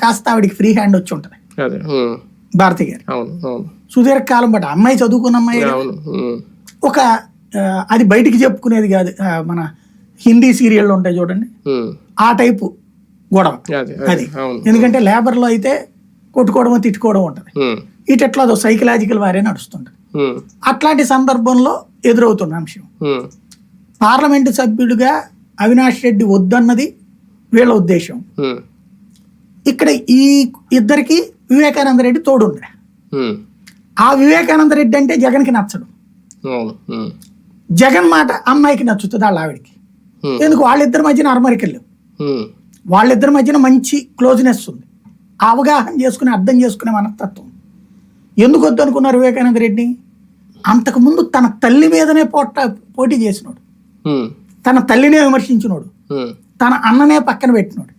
కాస్త ఆవిడికి free hand వచ్చి ఉంటది అదే భారతి గారు. అవును అవును సుదీర్ఘకాలం బట్టి అమ్మాయి చదువుకున్న అమ్మాయి కదా. అవును ఒక అది బయటికి చెప్పుకునేది కాదు. మన హిందీ సీరియళ్ళు ఉంటాయి చూడండి, ఆ టైపు గొడవ అది. అవును ఎందుకంటే లేబర్ లో అయితే కొట్టుకోవడం తిట్టుకోవడం ఉంటది, ఇటెట్లా అదో సైకలాజికల్ వారే నడుస్తుంటది. అట్లాంటి సందర్భంలో ఎదురవుతున్న అంశం పార్లమెంటు సభ్యుడిగా అవినాష్ రెడ్డి వద్దన్నది వీళ్ళ ఉద్దేశం. ఇక్కడ ఈ ఇద్దరికి వివేకానంద రెడ్డి తోడుండే. ఆ వివేకానంద రెడ్డి అంటే జగన్కి నచ్చడు, జగన్ మాట అమ్మాయికి నచ్చుతుంది వాళ్ళ ఆవిడికి. ఎందుకు వాళ్ళిద్దరి మధ్యన అరమరికలు లేవు, వాళ్ళిద్దరి మధ్యన మంచి క్లోజ్నెస్ ఉంది, అవగాహన చేసుకుని అర్థం చేసుకునే మనస్తత్వం. ఎందుకు వద్దు అనుకున్నారు వివేకానంద రెడ్డి? అంతకుముందు తన తల్లి మీదనే పోటీ చేసినోడు, తన తల్లినే విమర్శించినోడు, తన అన్ననే పక్కన పెట్టినోడు.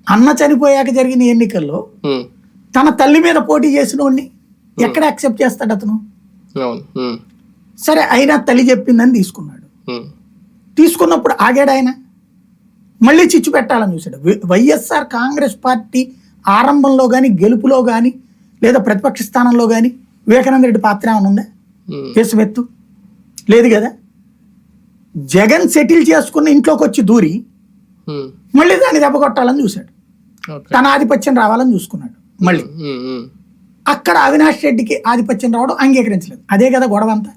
అన్న చనిపోయాక జరిగిన ఎన్నికల్లో తన తల్లి మీద పోటీ చేసినోడిని ఎక్కడ యాక్సెప్ట్ చేస్తాడు అతను? సరే అయినా తల్లి చెప్పిందని తీసుకున్నాడు. తీసుకున్నప్పుడు ఆగాడు ఆయన, మళ్ళీ చిచ్చు పెట్టాలని చూశాడు. వైఎస్ఆర్ కాంగ్రెస్ పార్టీ ఆరంభంలో కానీ గెలుపులో కానీ లేదా ప్రతిపక్ష స్థానంలో కానీ వివేకానంద రెడ్డి పాత్ర ఏమైనా ఉందా? కేసుమెత్తు లేదు కదా. జగన్ సెటిల్ చేసుకున్న ఇంట్లోకి వచ్చి దూరి మళ్ళీ దాన్ని దెబ్బ కొట్టాలని చూశాడు, తన ఆధిపత్యం రావాలని చూసుకున్నాడు. మళ్ళీ అక్కడ అవినాష్ రెడ్డికి ఆధిపత్యం రావడం అంగీకరించలేదు. అదే కదా గొడవ అంతా.